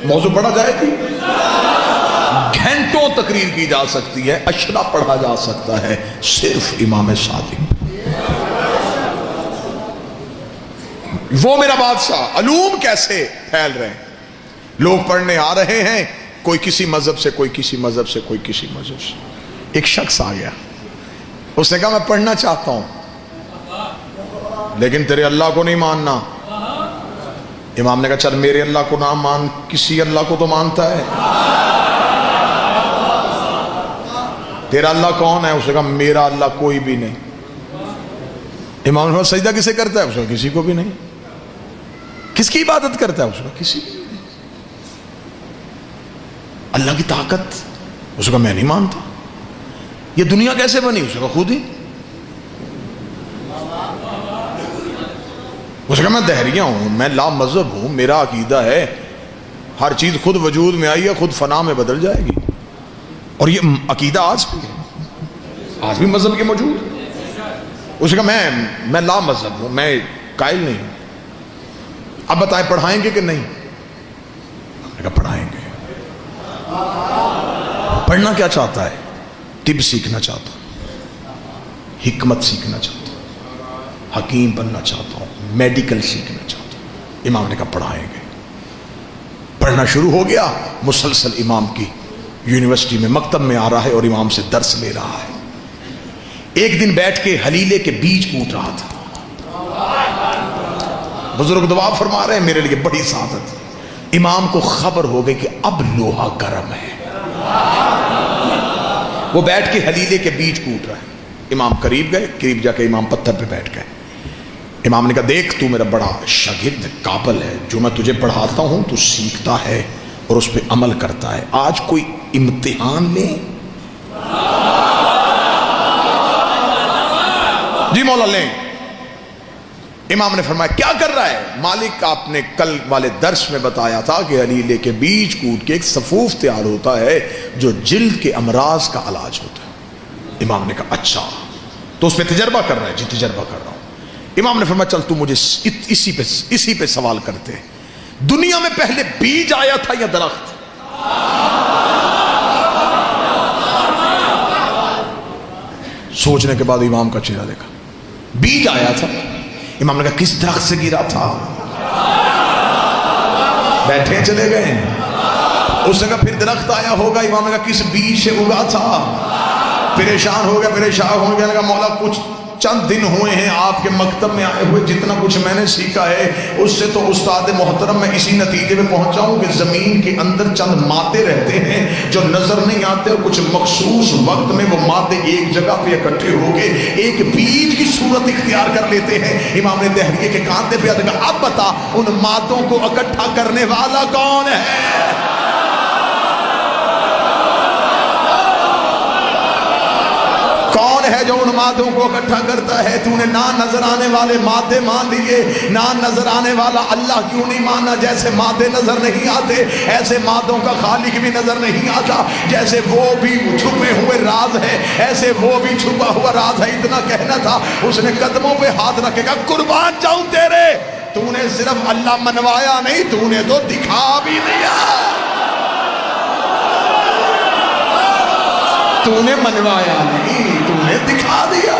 موضوع پڑھا جائے گی، گھنٹوں تقریر کی جا سکتی ہے، اشرا پڑھا جا سکتا ہے صرف امام صادق۔ وہ میرا بادشاہ، علوم کیسے پھیل رہے ہیں، لوگ پڑھنے آ رہے ہیں، کوئی کسی مذہب سے، کوئی کسی مذہب سے، کوئی کسی مذہب سے۔ ایک شخص آ گیا، اس نے کہا میں پڑھنا چاہتا ہوں لیکن تیرے اللہ کو نہیں ماننا۔ امام نے کہا چل میرے اللہ کو نہ مان، کسی اللہ کو تو مانتا ہے، تیرا اللہ کون ہے؟ اس نے کہا میرا اللہ کوئی بھی نہیں۔ امام نے کہا سجدہ کسے کرتا ہے؟ اس نے کہا کسی کو بھی نہیں۔ کس کی عبادت کرتا ہے؟ اس نے کہا کسی بھی نہیں۔ اللہ کی طاقت؟ اس نے کہا میں نہیں مانتا۔ یہ دنیا کیسے بنی؟ اس نے کہا خود ہی۔ اس نے کہا میں دہریہ ہوں، میں لا مذہب ہوں، میرا عقیدہ ہے ہر چیز خود وجود میں آئی ہے، خود فنا میں بدل جائے گی، اور یہ عقیدہ آج بھی ہے، آج بھی مذہب کے موجود۔ اس نے کہا میں لا مذہب ہوں، میں قائل نہیں ہوں۔ اب بتائیں پڑھائیں گے کہ نہیں؟ میں نے کہا پڑھائیں گے۔ پڑھنا کیا چاہتا ہے؟ طب سیکھنا چاہتا ہوں، حکمت سیکھنا چاہتا ہوں، حکیم بننا چاہتا ہوں، میڈیکل سیکھنا چاہتا ہوں۔ امام نے کہا پڑھائیں گے۔ پڑھنا شروع ہو گیا، مسلسل امام کی یونیورسٹی میں مکتب میں آ رہا ہے اور امام سے درس لے رہا ہے۔ ایک دن بیٹھ کے حلیلے کے بیج کوٹ رہا تھا۔ بزرگ دعا فرما رہے ہیں میرے لیے بڑی سعادت۔ امام کو خبر ہو گئی کہ اب لوہا گرم ہے، وہ بیٹھ کے حلیلے کے بیج کوٹ رہا ہے۔ امام قریب گئے، قریب جا کے امام پتھر پہ بیٹھ گئے۔ امام نے کہا دیکھ تو میرا بڑا شاگرد قابل ہے، جو میں تجھے پڑھاتا ہوں تو سیکھتا ہے اور اس پہ عمل کرتا ہے، آج کوئی امتحان لیں؟ جی مولا لیں۔ امام نے فرمایا کیا کر رہا ہے؟ مالک آپ نے کل والے درس میں بتایا تھا کہ حلیلے کے بیج کوٹ کے ایک صفوف تیار ہوتا ہے جو جلد کے امراض کا علاج ہوتا ہے۔ امام نے کہا اچھا، تو اس پہ تجربہ کر رہا ہے؟ جی تجربہ کر رہا ہوں۔ امام نے فرمایا چل تو مجھے اسی پہ سوال کرتے ہیں، دنیا میں پہلے بیج آیا تھا یا درخت؟ سوچنے کے بعد امام کا چہرہ دیکھا، بیج آیا تھا۔ امام نے کہا کس درخت سے گرا تھا؟ بیٹھے چلے گئے۔ اس نے کہا پھر درخت آیا ہوگا۔ امام نے کہا کس بیج سے اگا تھا؟ پریشان ہو گیا، پریشان ہو گیا، کہا مولا کچھ چند دن ہوئے ہیں آپ کے مکتب میں آئے ہوئے، جتنا کچھ میں نے سیکھا ہے اس سے تو استاد محترم میں اسی نتیجے میں پہنچا ہوں کہ زمین کے اندر چند مادے رہتے ہیں جو نظر نہیں آتے، اور کچھ مخصوص وقت میں وہ مادے ایک جگہ پہ اکٹھے ہو کے ایک بیج کی صورت اختیار کر لیتے ہیں۔ امام نے دہریے کے کاندھے پہ کہا اب بتا ان مادوں کو اکٹھا کرنے والا کون ہے؟ کون ہے جو ان مادوں کو اکٹھا کرتا ہے؟ تو نے نہ نظر آنے والے مادے مان لیے، نہ نظر آنے والا اللہ کیوں نہیں ماننا؟ جیسے مادے نظر نہیں آتے ایسے مادوں کا خالق بھی نظر نہیں آتا، جیسے وہ بھی چھپے ہوئے راز ہے ایسے وہ بھی چھپا ہوا راز ہے۔ اتنا کہنا تھا، اس نے قدموں پہ ہاتھ رکھے گا قربان جاؤں تیرے، تو نے صرف اللہ منوایا نہیں، تو نے تو دکھا بھی دیا۔ تو نے منوایا نہیں، تو نے دکھا دیا۔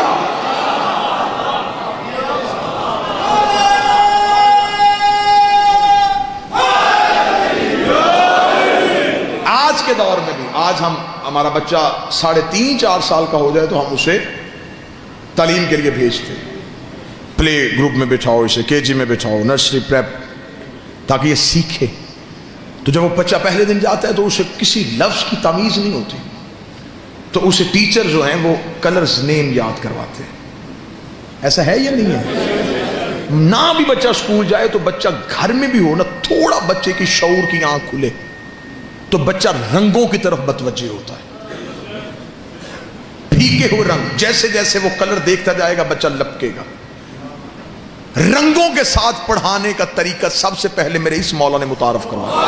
آج کے دور میں بھی، آج ہمارا بچہ 3.5-4 سال کا ہو جائے تو ہم اسے تعلیم کے لیے بھیجتے، پلے گروپ میں بٹھاؤ، اسے KG میں بٹھاؤ، نرسری پریپ، تاکہ یہ سیکھے۔ تو جب وہ بچہ پہلے دن جاتا ہے تو اسے کسی لفظ کی تمیز نہیں ہوتی، تو اسے ٹیچر جو ہیں وہ کلرز نیم یاد کرواتے ہیں۔ ایسا ہے یا نہیں ہے؟ نہ بھی بچہ اسکول جائے تو بچہ گھر میں بھی ہو نا، تھوڑا بچے کی شعور کی آنکھ کھلے تو بچہ رنگوں کی طرف متوجہ ہوتا ہے، پھیکے ہوئے رنگ، جیسے جیسے وہ کلر دیکھتا جائے گا بچہ لپکے گا۔ رنگوں کے ساتھ پڑھانے کا طریقہ سب سے پہلے میرے اس مولا نے متعارف کروایا۔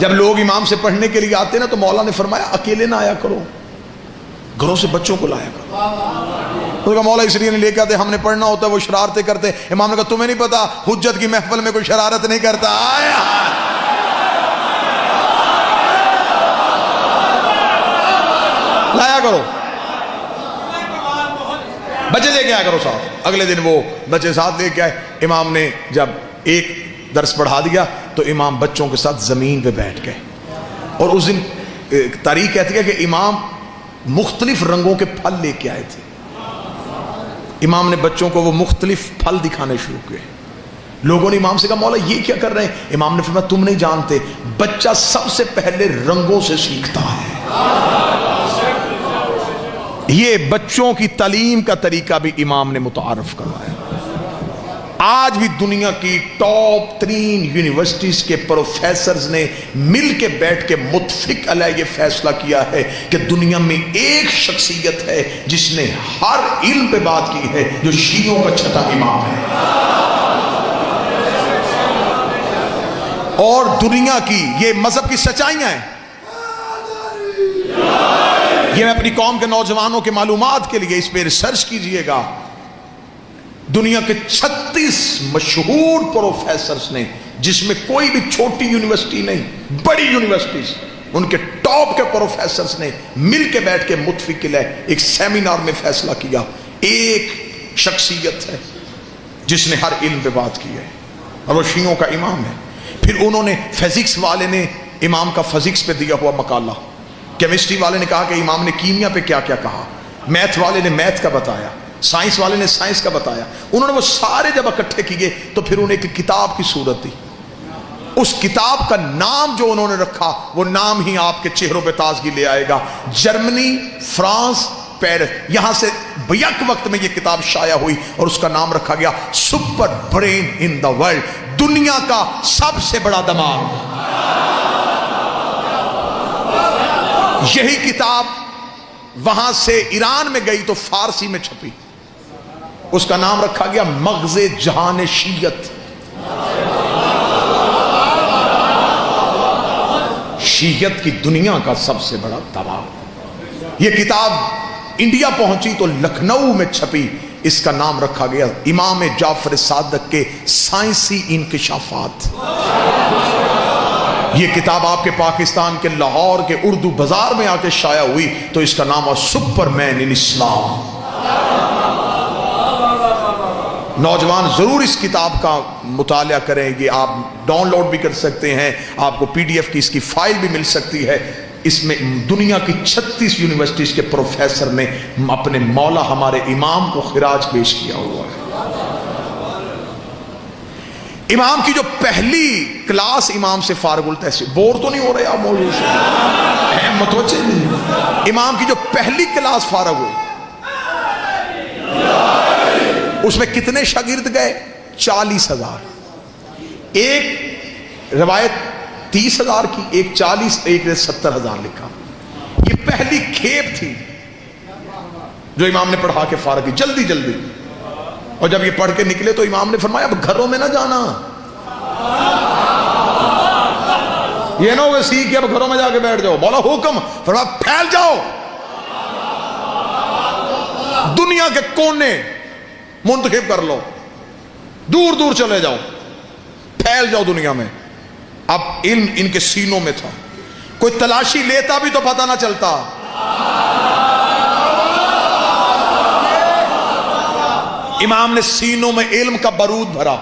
جب لوگ امام سے پڑھنے کے لیے آتے نا تو مولا نے فرمایا اکیلے نہ آیا کرو، گھروں سے بچوں کو لایا کرو۔ انہوں نے کہا مولا اس لیے نہیں لے کے آتے، ہم نے پڑھنا ہوتا ہے، وہ شرارتیں کرتے. امام نے کہا تمہیں نہیں پتا حجت کی محفل میں کوئی شرارت نہیں کرتا. آیا لایا کرو بچے لے کے آیا کرو ساتھ. اگلے دن وہ بچے ساتھ لے کے آئے. امام نے جب ایک درس پڑھا دیا تو امام بچوں کے ساتھ زمین پہ بیٹھ گئے. اور اس دن تاریخ کہتی ہے کہ امام مختلف رنگوں کے پھل لے کے آئے تھے. امام نے بچوں کو وہ مختلف پھل دکھانے شروع کیے. لوگوں نے امام سے کہا مولا یہ کیا کر رہے ہیں؟ امام نے فرمایا تم نہیں جانتے، بچہ سب سے پہلے رنگوں سے سیکھتا ہے. یہ بچوں کی تعلیم کا طریقہ بھی امام نے متعارف کروایا. آج بھی دنیا کی ٹاپ 3 یونیورسٹیز کے پروفیسرز نے مل کے بیٹھ کے متفق علیہ یہ فیصلہ کیا ہے کہ دنیا میں ایک شخصیت ہے جس نے ہر علم پہ بات کی ہے، جو شیعوں کا چھٹا امام ہے. اور دنیا کی یہ مذہب کی سچائیاں ہیں. یہ میں اپنی قوم کے نوجوانوں کے معلومات کے لیے اس پہ ریسرچ کیجئے گا. دنیا کے 36 مشہور پروفیسرز نے، جس میں کوئی بھی چھوٹی یونیورسٹی نہیں، بڑی یونیورسٹیز، ان کے ٹاپ کے پروفیسرز نے مل کے بیٹھ کے متفق علیہ ایک سیمینار میں فیصلہ کیا ایک شخصیت ہے جس نے ہر علم پہ بات کی ہے اور وہ شیعوں کا امام ہے. پھر انہوں نے فزکس والے نے امام کا فزکس پہ دیا ہوا مقالہ، کیمسٹری والے نے کہا کہ امام نے کیمیا پہ کیا کیا کہا، میتھ والے نے میتھ کا بتایا، سائنس والے نے سائنس کا بتایا. انہوں نے وہ سارے جب اکٹھے کیے تو پھر انہیں ایک کتاب کی صورت دی. اس کتاب کا نام جو انہوں نے رکھا وہ نام ہی آپ کے چہروں پہ تازگی لے آئے گا. جرمنی، فرانس، پیرس، یہاں سے بیک وقت میں یہ کتاب شائع ہوئی اور اس کا نام رکھا گیا super brain in the world, دنیا کا سب سے بڑا دماغ. یہی کتاب وہاں سے ایران میں گئی تو فارسی میں چھپی. اس کا نام رکھا گیا مغز جہان شیعت. شیعت کی دنیا کا سب سے بڑا دماغ. یہ کتاب انڈیا پہنچی تو لکھنؤ میں چھپی. اس کا نام رکھا گیا امام جعفر صادق کے سائنسی انکشافات. یہ کتاب آپ کے پاکستان کے لاہور کے اردو بازار میں آ کے شائع ہوئی تو اس کا نام ہے سپر مین ان اسلام. نوجوان ضرور اس کتاب کا مطالعہ کریں. یہ آپ ڈاؤن لوڈ بھی کر سکتے ہیں، آپ کو PDF کی اس کی فائل بھی مل سکتی ہے. اس میں دنیا کی 36 یونیورسٹیز کے پروفیسر نے اپنے مولا ہمارے امام کو خراج پیش کیا ہوا ہے. امام کی جو پہلی کلاس امام سے فارغ التحصیل، بور تو نہیں ہو رہے آپ موضوع سے؟ متوجہ نہیں. امام کی جو پہلی کلاس فارغ ہوئی اس میں کتنے شاگرد گئے؟ 40,000. ایک روایت 30,000 کی، ایک 40، ایک نے 70,000 لکھا. یہ پہلی کھیپ تھی جو امام نے پڑھا کے فارغ کی جلدی جلدی. اور جب یہ پڑھ کے نکلے تو امام نے فرمایا اب گھروں میں نہ جانا. یہ نہ ہوگا سیکھ کے اب گھروں میں جا کے بیٹھ جاؤ. مولا حکم، فرمایا پھیل جاؤ، دنیا کے کونے منتخب کر لو، دور دور چلے جاؤ، پھیل جاؤ دنیا میں. اب علم ان کے سینوں میں تھا. کوئی تلاشی لیتا بھی تو پتہ نہ چلتا. امام نے سینوں میں علم کا بارود بھرا.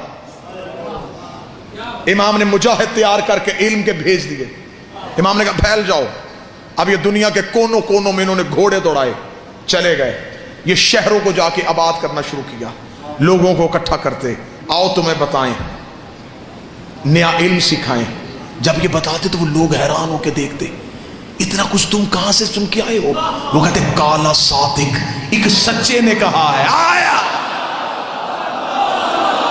امام نے مجاہد تیار کر کے علم کے بھیج دیے. امام نے کہا پھیل جاؤ. اب یہ دنیا کے کونوں کونوں میں انہوں نے گھوڑے دوڑائے، چلے گئے. یہ شہروں کو جا کے آباد کرنا شروع کیا، لوگوں کو اکٹھا کرتے، آؤ تمہیں بتائیں، نیا علم سکھائیں. جب یہ بتاتے تو وہ لوگ حیران ہو کے دیکھتے، اتنا کچھ تم کہاں سے سن کے آئے ہو؟ وہ کہتے کالا صادق، ایک سچے نے کہا ہے. آیا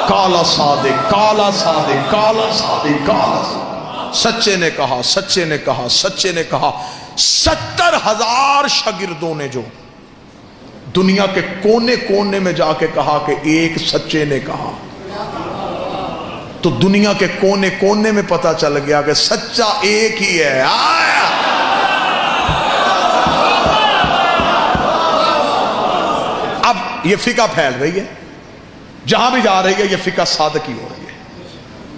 کالا صادق، کالا صادق، کالا صادق، کالا صادق. سچے نے کہا، سچے نے کہا، سچے نے کہا. 70,000 شاگردوں نے جو دنیا کے کونے کونے میں جا کے کہا کہ ایک سچے نے کہا، تو دنیا کے کونے کونے میں پتا چل گیا کہ سچا ایک ہی ہے. آیا اب یہ فقہ پھیل رہی ہے، جہاں بھی جا رہی ہے یہ فقہ صادقی ہو رہی ہے.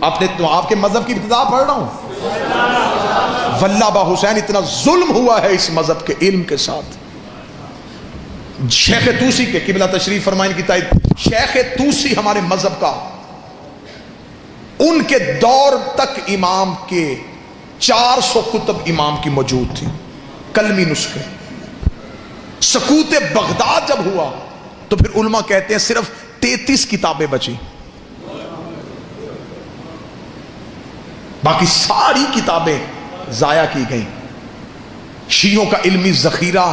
اپنے تو آپ کے مذہب کی ابتدا پڑھ رہا ہوں. واللہ با حسین اتنا ظلم ہوا ہے اس مذہب کے علم کے ساتھ. شیخ توسی کے قبلہ تشریف فرمائیں کی تائید، شیخ توسی ہمارے مذہب کا، ان کے دور تک امام کے 400 کتب امام کی موجود تھی، کلمی نسخے. سقوط بغداد جب ہوا تو پھر علماء کہتے ہیں صرف 33 کتابیں بچی، باقی ساری کتابیں ضائع کی گئیں. شیعوں کا علمی ذخیرہ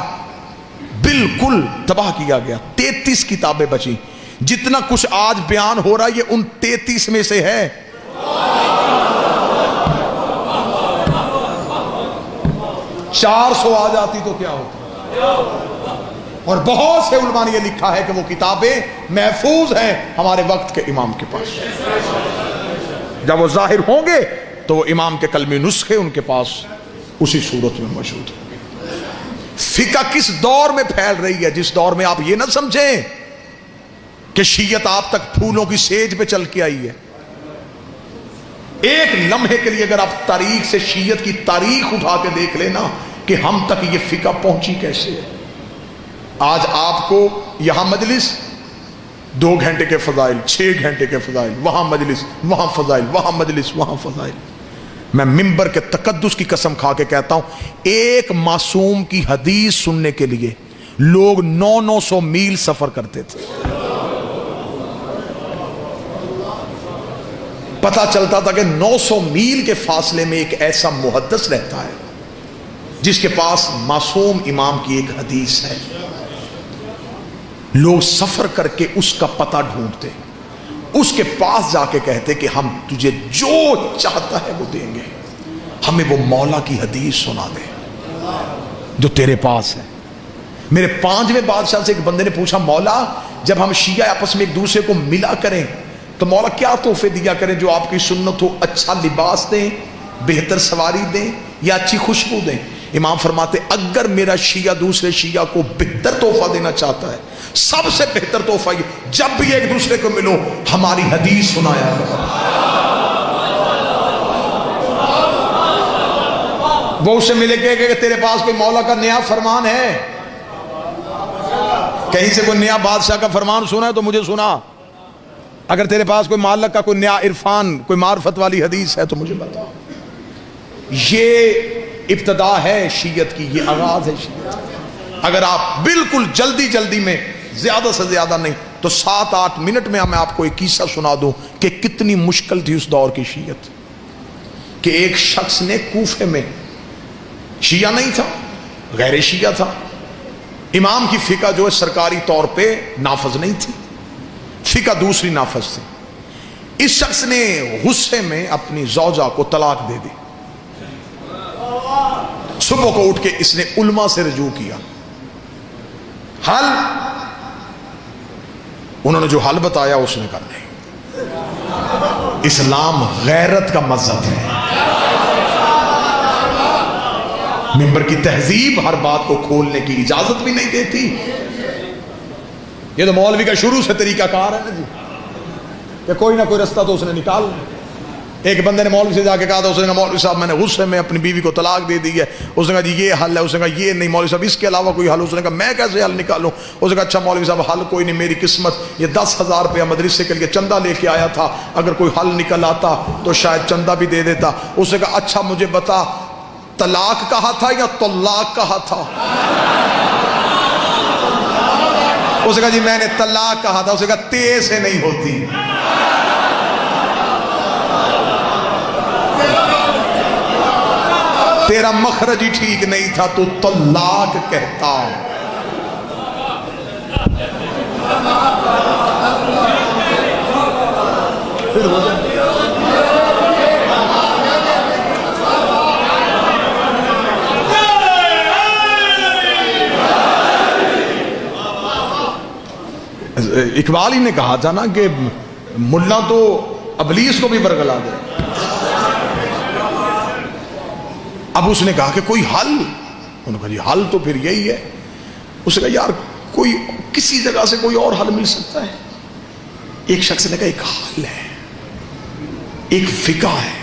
بالکل تباہ کیا گیا. 33 کتابیں بچی. جتنا کچھ آج بیان ہو رہا ہے یہ ان 33 میں سے ہے. 400 آ جاتی تو کیا ہوتا. اور بہت سے علماء نے یہ لکھا ہے کہ وہ کتابیں محفوظ ہیں ہمارے وقت کے امام کے پاس. جب وہ ظاہر ہوں گے تو وہ امام کے کلمی نسخے ان کے پاس اسی صورت میں موجود ہیں. فقہ کس دور میں پھیل رہی ہے؟ جس دور میں آپ یہ نہ سمجھیں کہ شیعت آپ تک پھولوں کی سیج پہ چل کے آئی ہے. ایک لمحے کے لیے اگر آپ تاریخ سے شیعت کی تاریخ اٹھا کے دیکھ لینا کہ ہم تک یہ فقہ پہنچی کیسے ہے. آج آپ کو یہاں مجلس 2 گھنٹے کے فضائل، 6 گھنٹے کے فضائل، وہاں مجلس، وہاں فضائل، وہاں مجلس، وہاں فضائل. میں منبر کے تقدس کی قسم کھا کے کہتا ہوں ایک معصوم کی حدیث سننے کے لیے لوگ 900 میل سفر کرتے تھے. پتہ چلتا تھا کہ 900 میل کے فاصلے میں ایک ایسا محدث رہتا ہے جس کے پاس معصوم امام کی ایک حدیث ہے. لوگ سفر کر کے اس کا پتہ ڈھونڈتے، اس کے پاس جا کے کہتے کہ ہم تجھے جو چاہتا ہے وہ دیں گے، ہمیں وہ مولا کی حدیث سنا دے جو تیرے پاس ہے. میرے 5ویں بادشاہ سے ایک بندے نے پوچھا مولا جب ہم شیعہ آپس میں ایک دوسرے کو ملا کریں تو مولا کیا تحفے دیا کریں جو آپ کی سنت ہو؟ اچھا لباس دیں، بہتر سواری دیں یا اچھی خوشبو دیں؟ امام فرماتے اگر میرا شیعہ دوسرے شیعہ کو بہتر تحفہ دینا چاہتا ہے سب سے بہتر تحفہ یہ جب بھی ایک دوسرے کو ملو ہماری حدیث سنایا کرو. وہ اس سے ملے کہ تیرے پاس کوئی مولا کا نیا فرمان ہے، کہیں سے کوئی نیا بادشاہ کا فرمان سنا ہے تو مجھے سنا. اگر تیرے پاس کوئی مالک کا کوئی نیا عرفان، کوئی معرفت والی حدیث ہے تو مجھے بتا. یہ ابتدا ہے شیعت کی، یہ آغاز ہے شیعت. اگر آپ بالکل جلدی میں زیادہ سے زیادہ نہیں تو 7-8 منٹ میں میں آپ کو ایک قصہ سنا دوں کہ کتنی مشکل تھی اس دور کی شیعت. کہ ایک شخص نے کوفے میں، شیعہ نہیں تھا، غیر شیعہ تھا، امام کی فقہ جو ہے سرکاری طور پہ نافذ نہیں تھی، فقہ دوسری نافذ تھی. اس شخص نے غصے میں اپنی زوجہ کو طلاق دے دی. صبح کو اٹھ کے اس نے علماء سے رجوع کیا. حل انہوں نے جو حل بتایا اس نے کہا نہیں، اسلام غیرت کا مذہب ہے. منبر کی تہذیب ہر بات کو کھولنے کی اجازت بھی نہیں دیتی. یہ تو مولوی کا شروع سے طریقہ کار ہے نا جی کہ کوئی نہ کوئی رستہ تو اس نے نکال. ایک بندے نے مولوی سے جا کے کہا تھا، اس نے کہا مولوی صاحب میں نے غصے میں اپنی بیوی کو طلاق دے دی ہے. اس نے کہا جی یہ حل ہے. اس نے کہا یہ نہیں مولوی صاحب اس کے علاوہ کوئی حل؟ اس نے کہا میں کیسے حل نکالوں؟ اس نے کہا اچھا مولوی صاحب حل کوئی نہیں، میری قسمت یہ 10,000 روپیہ مدرسے کے لیے چندہ لے کے آیا تھا، اگر کوئی حل نکل آتا تو شاید چندہ بھی دے دیتا. اس نے کہا اچھا مجھے بتا طلاق کہا تھا یا طلاق کہا تھا؟ اس نے کہا جی میں نے طلاق کہا تھا. اس نے کہا تے سے نہیں ہوتی، تیرا مخرج ہی ٹھیک نہیں تھا، تو طلاق کہتا. اقبال ہی نے کہا تھا نا کہ ملا تو ابلیس کو بھی برگلا دے. اب اس نے کہا کہ کوئی حل؟ انہوں نے کہا جی حل تو پھر یہی ہے. اس نے کہا یار کوئی کسی جگہ سے کوئی اور حل مل سکتا ہے؟ ایک شخص نے کہا ایک حل ہے، ایک فقہ ہے،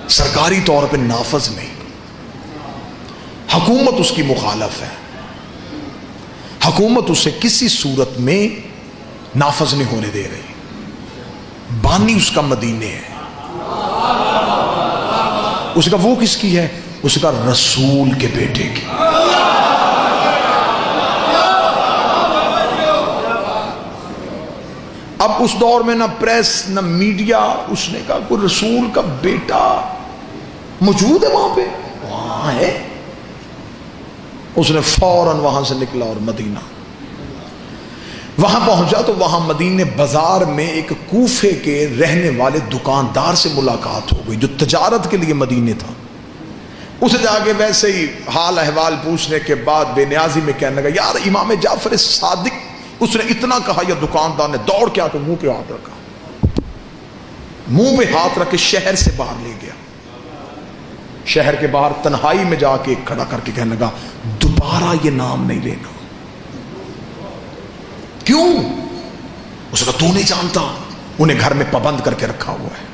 سرکاری طور پہ نافذ نہیں، حکومت اس کی مخالف ہے، حکومت اسے کسی صورت میں نافذ نہیں ہونے دے رہی، بانی اس کا مدینے ہے۔ اس کا وہ کس کی ہے؟ اس کا رسول کے بیٹے کی۔ اب اس دور میں نہ پریس نہ میڈیا، اس نے کہا کوئی رسول کا بیٹا موجود ہے وہاں پہ؟ وہاں ہے۔ اس نے فوراً وہاں سے نکلا اور مدینہ وہاں پہنچا تو وہاں مدینے بازار میں ایک کوفے کے رہنے والے دکاندار سے ملاقات ہو گئی جو تجارت کے لیے مدینے تھا۔ اسے جا کے ویسے ہی حال احوال پوچھنے کے بعد بے نیازی میں کہنے لگا یار امام جعفر صادق، اس نے اتنا کہا، یا دکاندار نے دوڑ کے آ کے منہ پہ ہاتھ رکھا، منہ پہ ہاتھ رکھ کے شہر سے باہر لے گیا۔ شہر کے باہر تنہائی میں جا کے کھڑا کر کے کہنے لگا دوبارہ یہ نام نہیں لینا۔ کیوں؟ اس نے کہا تو نہیں جانتا، انہیں گھر میں پابند کر کے رکھا ہوا ہے،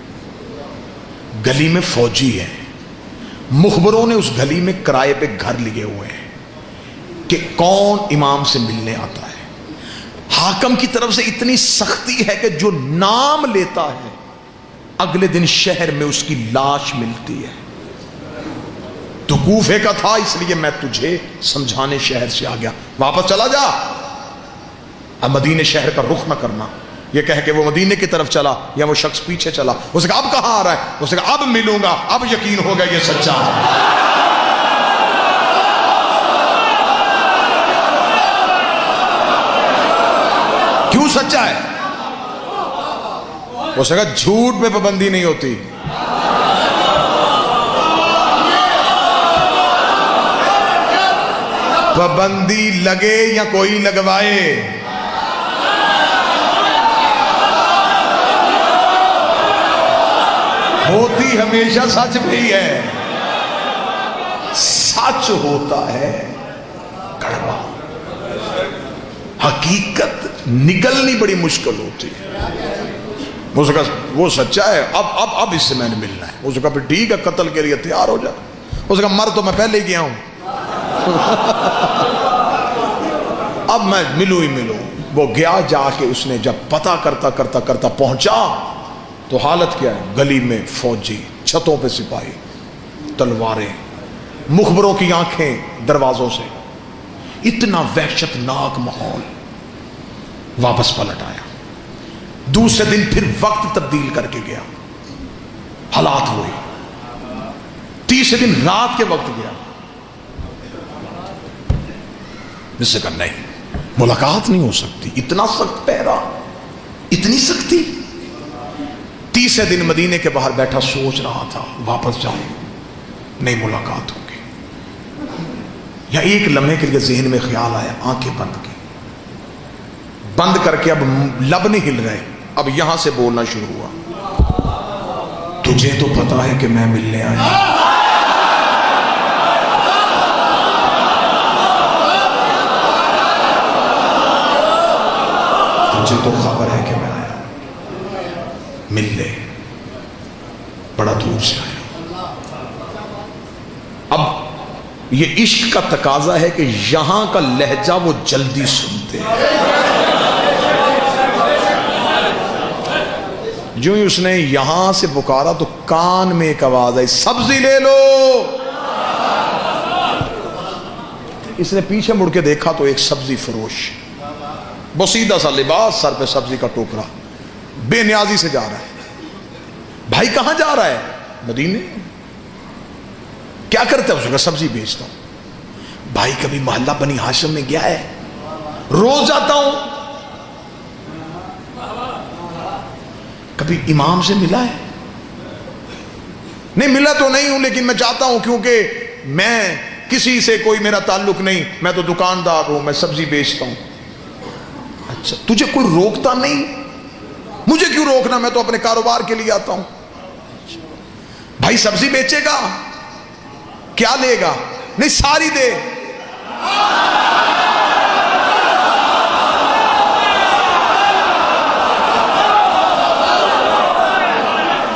گلی میں فوجی ہے، مخبروں نے اس گلی میں کرائے پہ گھر لیے ہوئے ہیں کہ کون امام سے ملنے آتا ہے۔ حاکم کی طرف سے اتنی سختی ہے کہ جو نام لیتا ہے اگلے دن شہر میں اس کی لاش ملتی ہے۔ تو کوفے کا تھا، اس لیے میں تجھے سمجھانے شہر سے آ گیا، واپس چلا جا، اب مدینے شہر کا رخ نہ کرنا۔ یہ کہہ کے وہ مدینے کی طرف چلا، یا وہ شخص پیچھے چلا۔ اس نے کہا اب کہاں آ رہا ہے؟ اس نے کہا اب ملوں گا، اب یقین ہوگا یہ سچا ہے۔ کیوں سچا ہے؟ اس نے کہا جھوٹ پہ پابندی نہیں ہوتی، پابندی لگے یا کوئی لگوائے، ہوتی ہمیشہ سچ پہ ہی ہے۔ سچ ہوتا ہے کڑوا، حقیقت نکلنی بڑی مشکل ہوتی ہے۔ اس کا وہ سچا ہے، اب اس سے میں نے ملنا ہے۔ اس کا پھر ٹھیک ہے، قتل کے لیے تیار ہو جا۔ اس کا مر تو میں پہلے ہی گیا ہوں، اب میں ملوں ہی ملوں۔ وہ گیا، جا کے اس نے جب پتہ کرتا کرتا کرتا پہنچا تو حالت کیا ہے؟ گلی میں فوجی، چھتوں پہ سپاہی، تلواریں، مخبروں کی آنکھیں دروازوں سے، اتنا وحشت ناک ماحول۔ واپس پلٹ آیا، دوسرے دن پھر وقت تبدیل کر کے گیا، حالات ہوئے، تیسرے دن رات کے وقت گیا، جس سے کہا نہیں ملاقات نہیں ہو سکتی، اتنا سخت پہرا، اتنی سختی۔ تیسرے دن مدینے کے باہر بیٹھا سوچ رہا تھا واپس جاؤں، نہیں ملاقات ہوگی۔ یا ایک لمحے کے لیے ذہن میں خیال آیا، آنکھیں بند کی، بند کر کے اب لب نہیں ہل رہے، اب یہاں سے بولنا شروع ہوا، تجھے تو پتا ہے کہ میں ملنے آیا، تجھے تو خبر ہے کہ میں آیا، مل لے، بڑا دور سے آیا۔ اب یہ عشق کا تقاضا ہے کہ یہاں کا لہجہ وہ جلدی سنتے ہیں۔ جو ہی اس نے یہاں سے پکارا تو کان میں ایک آواز آئی، سبزی لے لو۔ اس نے پیچھے مڑ کے دیکھا تو ایک سبزی فروش، بسیدہ سا لباس، سر پہ سبزی کا ٹوکرا، بے نیازی سے جا رہا ہے۔ بھائی کہاں جا رہا ہے؟ مدینے۔ کیا کرتا ہے؟ اس کا سبزی بیچتا ہوں۔ بھائی کبھی محلہ بنی ہاشم میں گیا ہے؟ روز جاتا ہوں۔ کبھی امام سے ملا ہے؟ نہیں ملا تو نہیں ہوں، لیکن میں چاہتا ہوں، کیونکہ میں کسی سے کوئی میرا تعلق نہیں، میں تو دکاندار ہوں، میں سبزی بیچتا ہوں۔ اچھا تجھے کوئی روکتا نہیں؟ مجھے کیوں روکنا، میں تو اپنے کاروبار کے لیے آتا ہوں۔ بھائی سبزی بیچے گا؟ کیا لے گا؟ نہیں ساری دے۔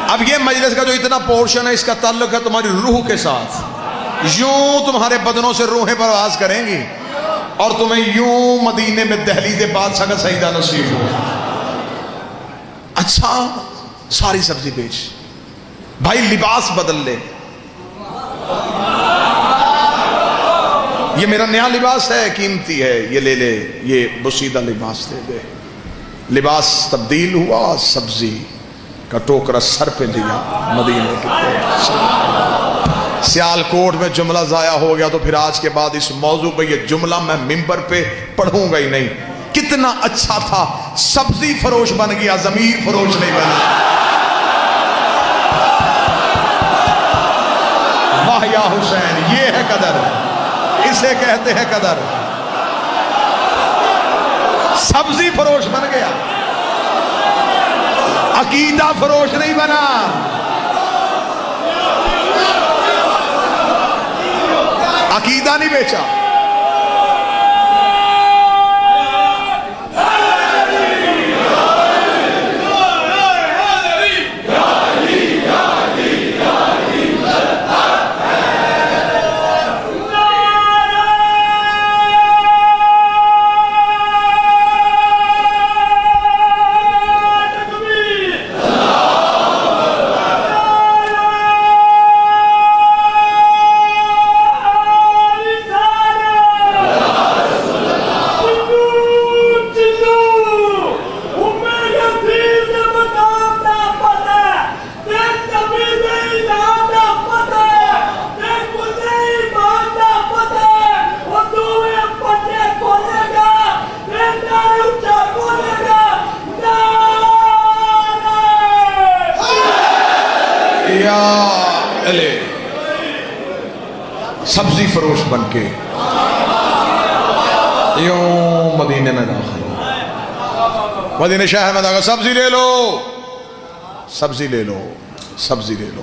اب یہ مجلس کا جو اتنا پورشن ہے اس کا تعلق ہے تمہاری روح کے ساتھ. یوں تمہارے بدنوں سے روحیں پرواز کریں گی اور تمہیں یوں مدینے میں دہلیز بادشاہ کا سجدہ نصیب ہو. اچھا ساری سبزی بیچ بھائی, لباس بدل لے. یہ میرا نیا لباس ہے, قیمتی ہے, یہ لے لے, یہ بسیدہ لباس دے دے. لباس تبدیل ہوا, سبزی کا ٹوکرا سر پہ دیا. مدینے کے سیال کوٹ میں جملہ ضائع ہو گیا تو پھر آج کے بعد اس موضوع پہ یہ جملہ میں ممبر پہ پڑھوں گا ہی نہیں. کتنا اچھا تھا, سبزی فروش بن گیا, ضمیر فروش نہیں بنا. واہ یا حسین, یہ ہے قدر, اسے کہتے ہیں قدر. سبزی فروش بن گیا, عقیدہ فروش نہیں بنا. عقیدہ نہیں بیچا. سبزی فروش بن کے یوں مدینے میں داخل ہو. مدینے شہر میں داخل, سبزی لے لو, سبزی لے لو, سبزی لے لو.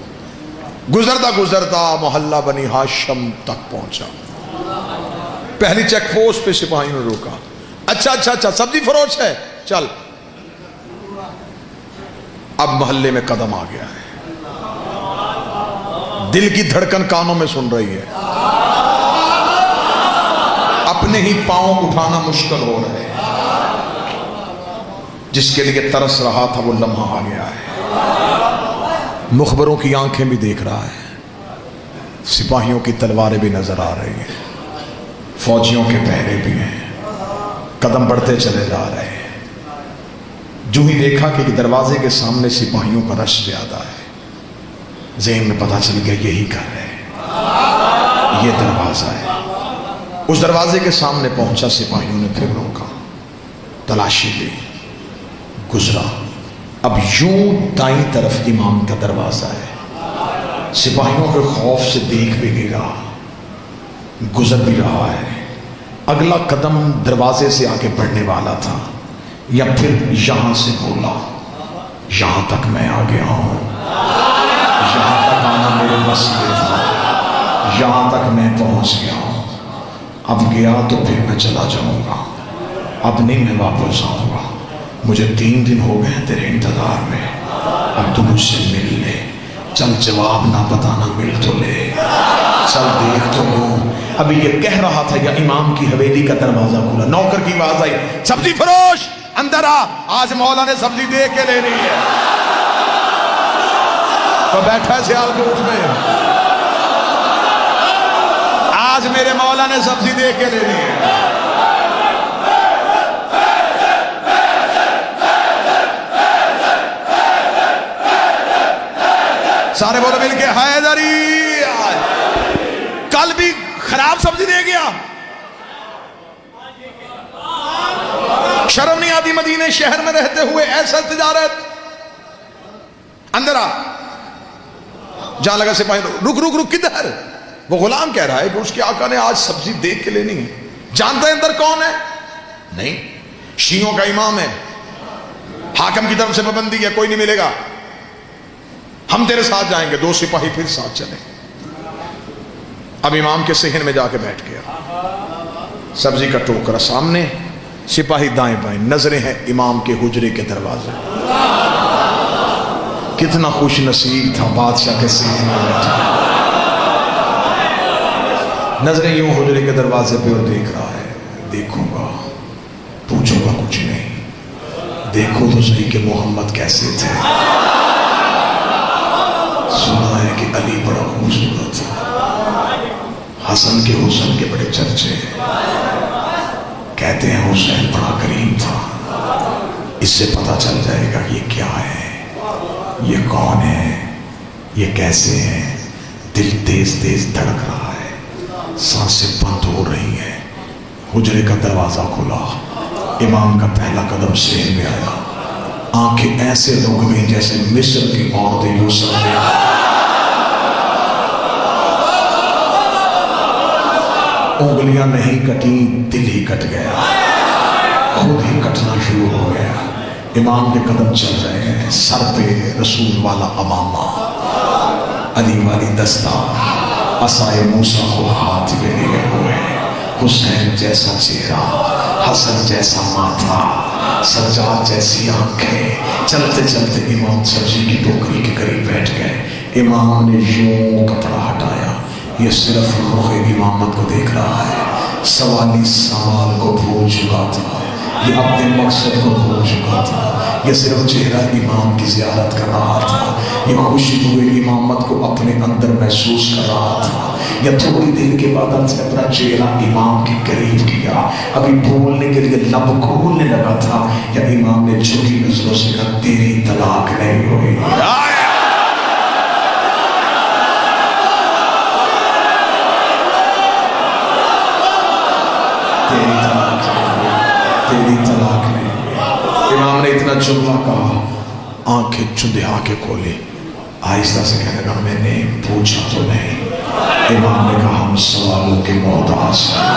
گزرتا گزرتا محلہ بنی ہاشم تک پہنچا. پہلی چیک پوسٹ پہ سپاہیوں نے روکا. اچھا اچھا اچھا سبزی فروش ہے, چل. اب محلے میں قدم آ گیا ہے, دل کی دھڑکن کانوں میں سن رہی ہے, اپنے ہی پاؤں اٹھانا مشکل ہو رہا ہے. جس کے لیے ترس رہا تھا وہ لمحہ آ گیا ہے. مخبروں کی آنکھیں بھی دیکھ رہا ہے, سپاہیوں کی تلواریں بھی نظر آ رہی ہیں, فوجیوں کے پہرے بھی ہیں. قدم بڑھتے چلے جا رہے ہیں. جو ہی دیکھا کہ دروازے کے سامنے سپاہیوں کا رش زیادہ ہے, ذہن میں پتہ چل گیا یہی گھر ہے, یہ دروازہ ہے. اس دروازے کے سامنے پہنچا, سپاہیوں نے پھر روکا, تلاشی لی, گزرا. اب یوں دائیں طرف امام کا دروازہ ہے. سپاہیوں کے خوف سے دیکھ بھی نہیں رہا, گزر بھی رہا ہے. اگلا قدم دروازے سے آگے بڑھنے والا تھا, یا پھر یہاں سے بولا یہاں تک میں آ گیا ہوں, یہاں تک آنا میرے بس میں تھا, یہاں تک میں پہنچ گیا ہوں. اب گیا تو پھر میں چلا جاؤں گا, اب نہیں میں واپس آؤں گا. مجھے 3 دن ہو گئے تیرے انتظار میں, اب تو مجھ سے مل لے. چل جواب نہ بتانا, مل تو لے, چل دیکھ تو لوں. ابھی یہ کہہ رہا تھا یا امام کی حویلی کا دروازہ کھلا, نوکر کی آواز آئی, سبزی فروش اندر آ, آج مولا نے سبزی دے کے لینی ہے. تو بیٹھا ہے سیال کوٹ میں, آج میرے مولا نے سبزی دے کے لینی ہے. سارے بولو مل کے حیدری. کل بھی خراب سبزی دے گیا, شرم نہیں آتی مدینے شہر میں رہتے ہوئے ایسا تجارت. اندر آ. جہاں لگا سپاہی, رک رک رک, کدھر؟ وہ غلام کہہ رہا ہے کہ اس کے آقا نے آج سبزی دیکھ کے لینی ہے. جانتا ہے اندر کون ہے؟ نہیں, شیعوں کا امام ہے, حاکم کی طرف سے پابندی ہے, کوئی نہیں ملے گا, ہم تیرے ساتھ جائیں گے. 2 سپاہی پھر ساتھ چلے. اب امام کے صحن میں جا کے بیٹھ گیا. سبزی کا ٹوکرا سامنے، سپاہی دائیں بائیں، نظریں ہیں امام کے حجرے کے دروازے۔ کتنا خوش نصیب تھا بادشاہ کے سینے میں بیٹھا، نظریں یوں حجرے کے دروازے پہ اور دیکھ رہا ہے۔ دیکھوں گا، پوچھوں گا کچھ نہیں، دیکھو تو صحیح کہ محمد کیسے تھے۔ سنا ہے کہ علی بڑا خوبصورت تھا، حسن کے حسن کے بڑے چرچے، کہتے ہیں حسین بڑا کریم تھا۔ اس سے پتہ چل جائے گا یہ کیا ہے، یہ کون ہے، یہ کیسے ہیں۔ دل تیز تیز دھڑک رہا ہے، سانسیں بند ہو رہی ہیں۔ حجرے کا دروازہ کھلا، امام کا پہلا قدم سین میں آیا، آنکھیں ایسے رک گئیں جیسے مصر کی عورتیں یوسف نے۔ انگلیاں نہیں کٹیں، دل ہی کٹ گیا، خود ہی کٹنا شروع ہو گیا۔ امام کے قدم چل رہے ہیں، سر پہ رسول والا امامہ، علی والی دستار، عصائے موسیٰ کو ہاتھ میں لیے ہوئے، حسین جیسا چہرہ، حسن جیسا ماتھا، سجاد جیسی آنکھیں۔ چلتے چلتے امام سبزی کی ٹوکری کے قریب بیٹھ گئے۔ امام نے یوں کپڑا ہٹایا، یہ صرف رخ امامت کو دیکھ رہا ہے، سوالی سوال کو بھول چکا تھا، یہ اپنے مقصد کو بھول چکا تھا، یہ صرف چہرہ امام کی زیارت کر رہا تھا، یہ خوشبو امامت کو اپنے اندر محسوس کر رہا تھا۔ یا تھوڑی دیر کے بعد سے اپنا چہرہ امام کے قریب کیا، ابھی بولنے کے لیے لب کھولنے لگا تھا، یا امام نے جھکی نظروں سے کہا تیری طلاق نہیں ہوئی۔ تیری طلاق نہیں ہوئی۔ امام نے اتنا جملہ کہا، آنکھیں چندھا کے کھولے، آہستہ سے کہنے لگا میں نے پوچھا تو نہیں۔ امام نے کہا ہم سوالوں کے محتاج ہیں۔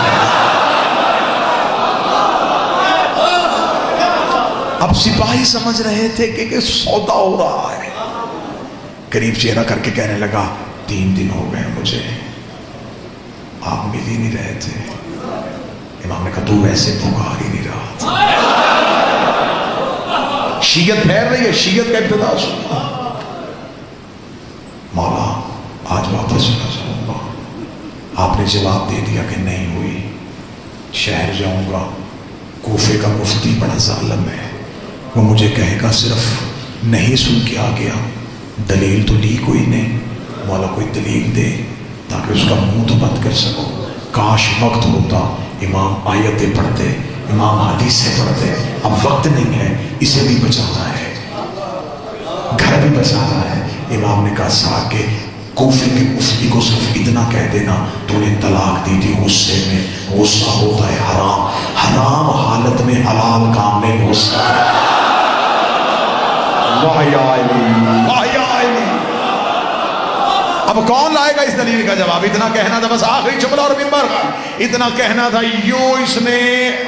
اب سپاہی سمجھ رہے تھے کہ سودا ہو رہا ہے، قریب چہرہ کر کے کہنے لگا 3 دن ہو گئے مجھے، آپ مل ہی نہیں رہے تھے۔ امام نے کہا تو ویسے پکار ہی نہیں رہا تھا۔ شیعت پھیل رہی ہے، شیعت کا ابتدا سنا، مولا آج واپس چلا جاؤں گا۔ آپ نے جواب دے دیا کہ نہیں ہوئی، شہر جاؤں گا، کوفے کا مفتی بڑا ظالم ہے، وہ مجھے کہے گا صرف نہیں سن کے آ گیا، دلیل تو لی کوئی نہیں، مولا کوئی دلیل دے تاکہ اس کا منہ تو بند کر سکو۔ کاش وقت ہوتا، امام آیتیں پڑھتے، امام حدیثیں پڑھتے، اب وقت نہیں ہے، اسے بھی بچانا ہے، گھر بھی بچانا ہے۔ امام نے کہا سا کہ کوفے کے مفتی کو صرف اتنا کہہ دینا تو نے طلاق دی تھی غصے میں، غصہ ہوتا ہے حرام، حرام حالت میں حلال کام نہیں ہو سکتا۔ واہ یا علی، واہ یا علی۔ اب کون لائے گا اس دلیل کا جواب؟ اتنا کہنا تھا بس، آخری جملہ اور منبر کا اتنا کہنا تھا یوں اس نے۔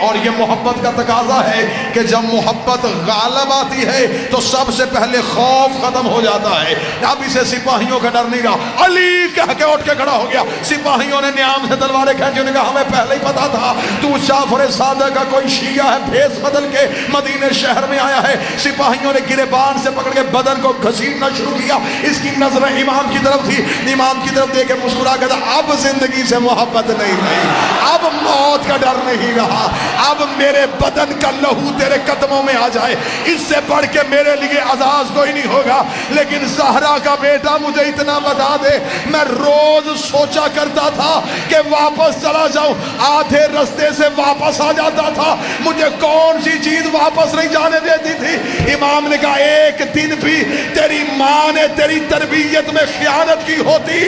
اور یہ محبت کا تقاضا ہے کہ جب محبت غالب آتی ہے تو سب سے پہلے خوف ختم ہو جاتا ہے۔ اب اسے سپاہیوں کا ڈر نہیں رہا، علی کہہ کے اٹھ کے کھڑا ہو گیا۔ سپاہیوں نے نیام سے تلواریں کھینچی، انہوں نے کہا ہمیں پہلے ہی پتا تھا تو جعفر صادق کا کوئی شیعہ ہے، بھیس بدل کے مدینے شہر میں آیا ہے۔ سپاہیوں نے گریبان سے پکڑ کے بدن کو گھسیٹنا شروع کیا۔ اس کی نظر امام کی طرف تھی، امام کی طرف دیکھ کے مسکرا کے کہا اب زندگی سے محبت نہیں رہی، اب موت کا ڈر نہیں رہا، اب میرے بدن کا لہو تیرے قدموں میں آ جائے، اس سے بڑھ کے میرے لیے عزاز کوئی نہیں ہوگا۔ لیکن زہرا کا بیٹا مجھے اتنا بتا دے، میں روز سوچا کرتا تھا کہ واپس چلا جاؤں، آدھے رستے سے واپس آ جاتا تھا، مجھے کون سی چیز واپس نہیں جانے دیتی تھی؟ امام نے کہا ایک دن بھی تیری ماں نے تیری تربیت میں خیانت کی ہوتی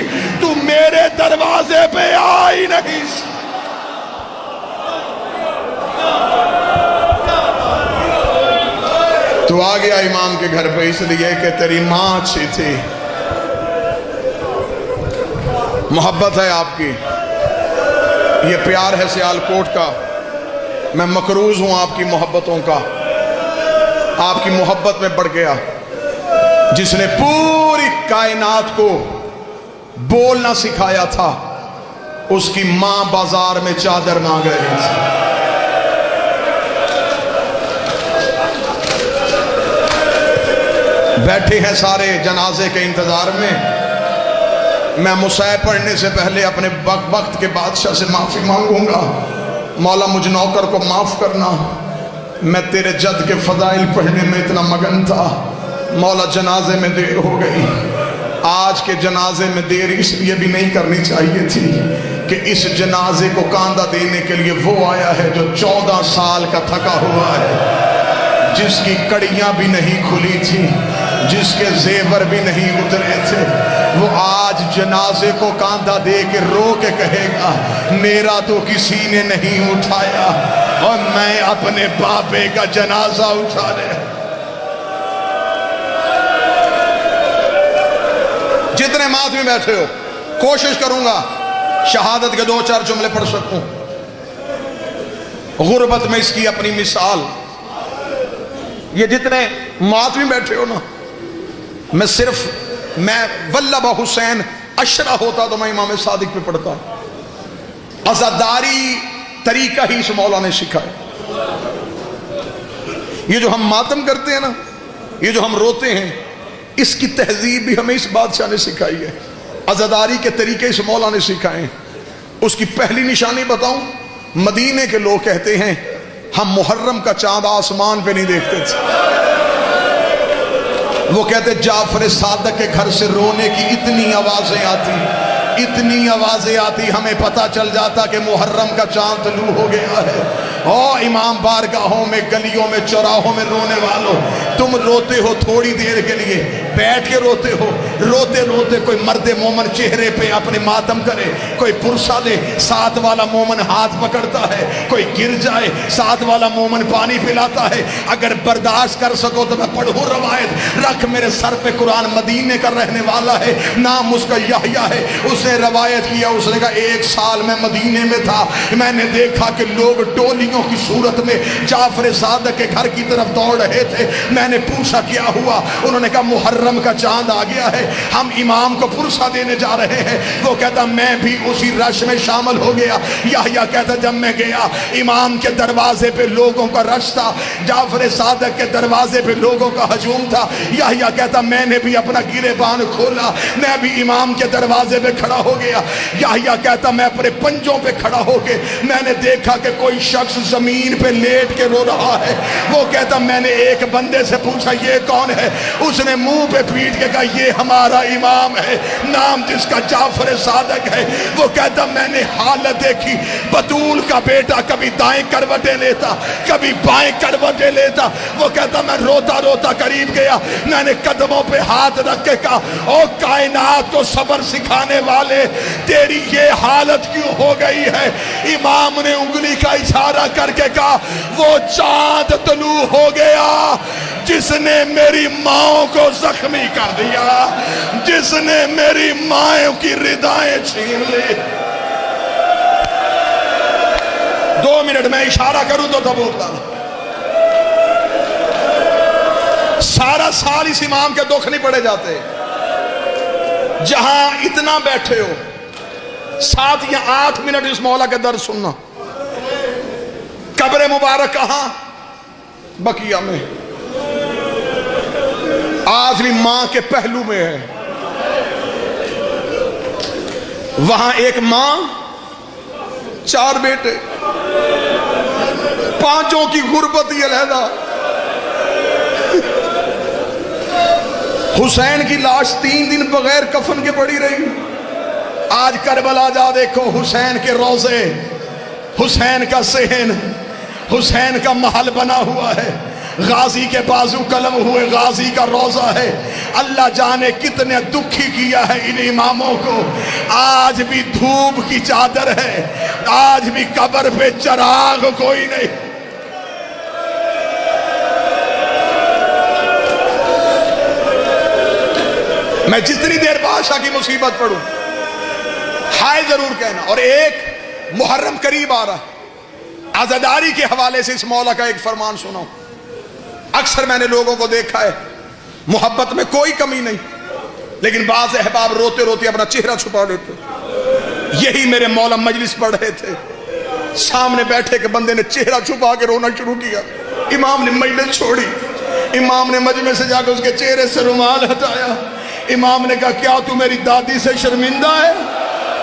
تو میرے دروازے پہ آئی نہیں۔ تو آ گیا امام کے گھر پہ اس لیے کہ تیری ماں اچھی تھی، محبت ہے آپ کی، یہ پیار ہے سیالکوٹ کا، میں مقروض ہوں آپ کی محبتوں کا۔ آپ کی محبت میں بڑھ گیا، جس نے پوری کائنات کو بولنا سکھایا تھا، اس کی ماں بازار میں چادر مانگ رہی تھی. بیٹھے ہیں سارے جنازے کے انتظار میں. میں مصیب پڑھنے سے پہلے اپنے وقت کے بادشاہ سے معافی مانگوں گا. مولا مجھ نوکر کو معاف کرنا، میں تیرے جد کے فضائل پڑھنے میں اتنا مگن تھا. مولا جنازے میں دیر ہو گئی. آج کے جنازے میں دیر اس لیے بھی نہیں کرنی چاہیے تھی کہ اس جنازے کو کاندھا دینے کے لیے وہ آیا ہے جو 14 سال کا تھکا ہوا ہے، جس کی کڑیاں بھی نہیں کھلی تھی، جس کے زیور بھی نہیں اترے تھے. وہ آج جنازے کو کاندھا دے کے رو کے کہے گا میرا تو کسی نے نہیں اٹھایا اور میں اپنے بابے کا جنازہ اٹھا رہا. جتنے مات میں بیٹھے ہو کوشش کروں گا شہادت کے 2-4 جملے پڑھ سکوں. غربت میں اس کی اپنی مثال. یہ جتنے مات میں بیٹھے ہو نا، میں واللہ حسین اشرا ہوتا تو میں امام صادق پہ پڑھتا. عزاداری طریقہ ہی اس مولا نے سکھایا. یہ جو ہم ماتم کرتے ہیں نا، یہ جو ہم روتے ہیں، اس کی تہذیب بھی ہمیں اس بادشاہ نے سکھائی ہے. عزاداری کے طریقے اس مولا نے سکھائے ہیں. اس کی پہلی نشانی بتاؤں، مدینے کے لوگ کہتے ہیں ہم محرم کا چاند آسمان پہ نہیں دیکھتے تھے. وہ کہتے جعفر صادق کے گھر سے رونے کی اتنی آوازیں آتی ہمیں پتہ چل جاتا کہ محرم کا چاند طلوع ہو گیا ہے. امام بارگاہوں میں، گلیوں میں، چوراہوں میں رونے والوں، تم روتے ہو تھوڑی دیر کے لیے، بیٹھ کے روتے ہو. روتے روتے کوئی مرد مومن چہرے پہ اپنے ماتم کرے، کوئی پرسا دے، ساتھ والا مومن ہاتھ پکڑتا ہے، کوئی گر جائے، ساتھ والا مومن پانی پلاتا ہے. اگر برداشت کر سکو تو میں پڑھوں روایت. رکھ میرے سر پہ قرآن، مدینے کا رہنے والا ہے، نام اس کا یحییٰ ہے. اس نے روایت کیا، اس نے کہا 1 سال میں مدینے میں تھا، میں نے دیکھا کہ لوگ ٹولیوں کی صورت میں جعفر صادق کے گھر کی طرف دوڑ رہے تھے. میں نے پوچھا کیا ہوا؟ انہوں نے کہا محرم کا چاند آ گیا ہے، ہم امام کو پرسا دینے جا رہے ہیں. وہ کہتا میں بھی اسی رش میں شامل ہو گیا. یحییٰ کہتا جب میں گیا امام کے دروازے پہ لوگوں کا رش تھا، جعفر صادق کے دروازے پہ لوگوں کا ہجوم تھا. یحییٰ کہتا میں نے بھی اپنا گریبان کھولا، میں بھی امام کے دروازے پہ کھڑا ہو گیا. یحییٰ کہتا میں اپنے پنجوں پہ کھڑا ہو کے میں نے دیکھا کہ کوئی شخص زمین پہ لیٹ کے رو رہا ہے. وہ کہتا میں نے ایک بندے سے پوچھا یہ کون ہے؟ اس نے منہ پہ پیٹ کے کہا یہ ہمارا امام ہے، نام جس کا جعفر صادق ہے. وہ کہتا میں نے حالت دیکھی، بطول کا بیٹا کبھی دائیں کروٹیں لیتا، کبھی بائیں کروٹیں لیتا. وہ کہتا میں روتا روتا قریب گیا، میں نے قدموں پہ ہاتھ رکھ کے کہا او کائنات کو صبر سکھانے والے، تیری یہ حالت کیوں ہو گئی ہے؟ امام نے انگلی کا اشارہ کر کے کہا وہ چاند طلوع ہو گیا جس نے میری ماں کو زخمی کر دیا، جس نے میری ماں کی ردائیں چھین لی. 2 منٹ میں اشارہ کروں تو بولتا. سارا سال اس امام کے دکھ نہیں پڑے جاتے. جہاں اتنا بیٹھے ہو، ساتھ یہ 8 منٹ اس مولا کے درد سننا. قبر مبارک کہاں؟ بقیہ میں. آج بھی ماں کے پہلو میں ہے. وہاں ایک ماں، 4 بیٹے، 5 کی غربت یہ علیحدہ. حسین کی لاش 3 دن بغیر کفن کے پڑی رہی. آج کربلا جا دیکھو، حسین کے روضے، حسین کا صحن، حسین کا محل بنا ہوا ہے. غازی کے بازو قلم ہوئے غازی کا روضہ ہے. اللہ جانے کتنے دکھی کیا ہے ان اماموں کو. آج بھی دھوپ کی چادر ہے، آج بھی قبر پہ چراغ کوئی نہیں. میں جتنی دیر بادشاہ کی مصیبت پڑھوں ہائے ضرور کہنا. اور ایک محرم قریب آ رہا، عزاداری کے حوالے سے اس مولا کا ایک فرمان سناؤں. اکثر میں نے لوگوں کو دیکھا ہے محبت میں کوئی کمی نہیں، لیکن بعض احباب روتے روتے اپنا چہرہ چھپا لیتے. یہی میرے مولا مجلس پڑھ رہے تھے، سامنے بیٹھے کہ بندے نے چہرہ چھپا کے رونا شروع کیا، امام نے مجلس چھوڑی، امام نے مجمع سے جا کے اس کے چہرے سے رومال ہٹایا، امام نے کہا کیا تو میری دادی سے شرمندہ ہے؟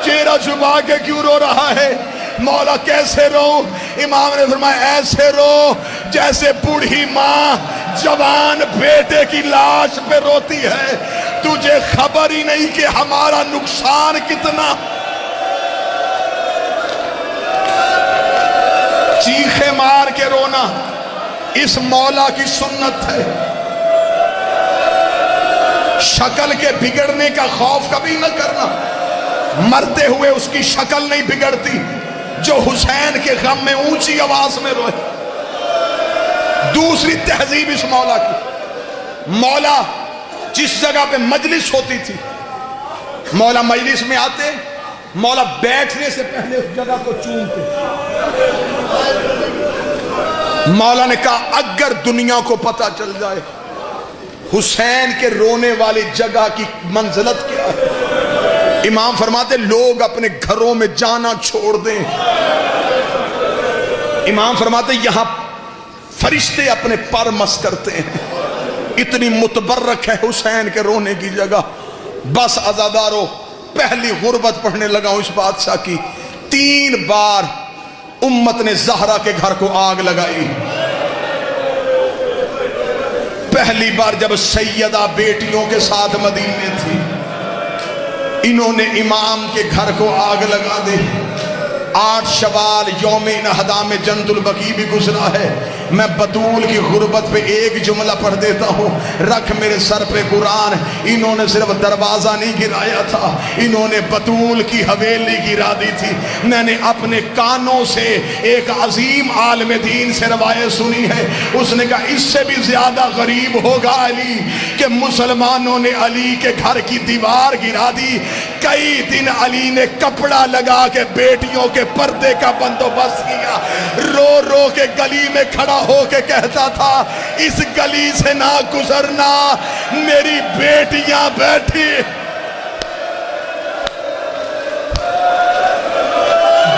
چہرہ چھپا کے کیوں رو رہا ہے؟ مولا کیسے رو؟ امام نے فرمایا ایسے رو جیسے بوڑھی ماں جوان بیٹے کی لاش پہ روتی ہے، تجھے خبر ہی نہیں کہ ہمارا نقصان کتنا۔ چیخے مار کے رونا اس مولا کی سنت ہے۔ شکل کے بگڑنے کا خوف کبھی نہ کرنا، مرتے ہوئے اس کی شکل نہیں بگڑتی جو حسین کے غم میں اونچی آواز میں روئے۔ دوسری تہذیب اس مولا کی، مولا جس جگہ پہ مجلس ہوتی تھی، مولا مجلس میں آتے، مولا بیٹھنے سے پہلے اس جگہ کو چومتے۔ مولا نے کہا اگر دنیا کو پتہ چل جائے حسین کے رونے والی جگہ کی منزلت کیا ہے، امام فرماتے لوگ اپنے گھروں میں جانا چھوڑ دیں۔ امام فرماتے یہاں فرشتے اپنے پر مس کرتے ہیں، اتنی متبرک ہے حسین کے رونے کی جگہ۔ بس عزادارو، پہلی غربت پڑھنے لگا ہوں اس بادشاہ کی۔ 3 بار امت نے زہرا کے گھر کو آگ لگائی۔ پہلی بار جب سیدہ بیٹیوں کے ساتھ مدینے تھی، انہوں نے امام کے گھر کو آگ لگا دی۔ 8 شوال یوم نہدا میں جنت البقیع بھی گزرا ہے۔ میں بطول کی غربت پہ ایک جملہ پڑھ دیتا ہوں، رکھ میرے سر پہ قرآن۔ انہوں نے صرف دروازہ نہیں گرایا تھا، انہوں نے بطول کی حویلی گرا دی تھی۔ میں نے اپنے کانوں سے ایک عظیم عالم دین سے روایت سنی ہے، اس نے کہا اس سے بھی زیادہ غریب ہوگا علی کہ مسلمانوں نے علی کے گھر کی دیوار گرا دی۔ کئی دن علی نے کپڑا لگا کے بیٹیوں کے پردے کا بندوبست کیا، رو رو کے گلی میں کھڑا ہو کے کہتا تھا اس گلی سے نہ گزرنا، میری بیٹیاں بیٹھی۔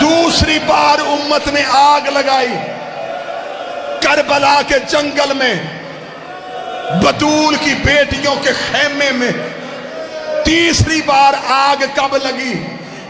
دوسری بار امت نے آگ لگائی کربلا کے جنگل میں، بطول کی بیٹیوں کے خیمے میں۔ تیسری بار آگ کب لگی؟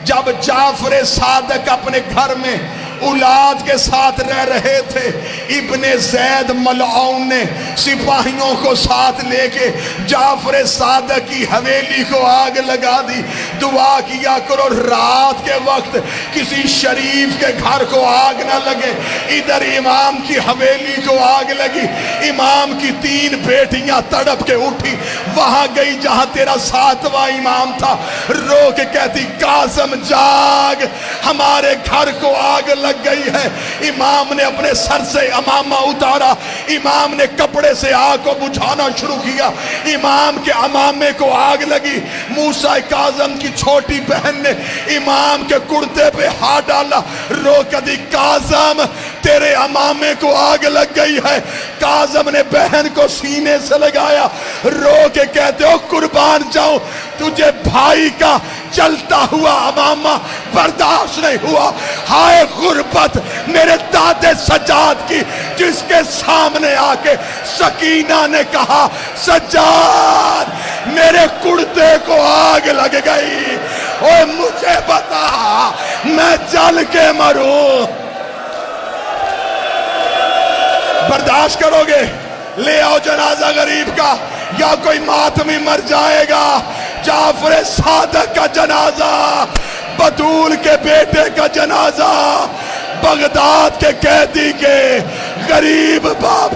جب جعفر صادق اپنے گھر میں اولاد کے ساتھ رہ رہے تھے، ابن زید ملعون نے سپاہیوں کو ساتھ لے کے جعفر صادق کی حویلی کو آگ لگا دی۔ دعا کیا کرو رات کے وقت کسی شریف کے گھر کو آگ نہ لگے۔ ادھر امام کی حویلی کو آگ لگی، امام کی 3 بیٹیاں تڑپ کے اٹھی، وہاں گئی جہاں تیرا 7واں امام تھا، رو کے کہتی قاسم جاگ، ہمارے گھر کو آگ لگ گئی ہے۔ امام نے اپنے سر سے امامہ اتارا، امام نے کپڑے سے آگ کو بجھانا شروع کیا، امام کے امامے کو آگ لگی۔ موسیٰ کاظم کی چھوٹی بہن نے امام کے کرتے پہ ہاتھ ڈالا، رو کے دی کاظم تیرے امامے کو آگ لگ گئی ہے۔ کاظم نے بہن کو سینے سے لگایا، رو کے کہتے ہو قربان جاؤں، تجھے بھائی کا چلتا ہوا امامہ برداشت نہیں ہوا۔ ہائے غربت میرے دادے سجاد کی، جس کے سامنے آ کے سکینہ نے کہا سجاد میرے کرتے کو آگ لگ گئی، اوہ مجھے بتا میں جل کے مروں، برداشت کرو گے؟ لے آؤ جنازہ غریب کا، یا کوئی ماتمی مر جائے گا۔ جعفر صادق کا جنازہ، بطول کے بیٹے کا جنازہ، بغداد کے قیدی کے غریب باپ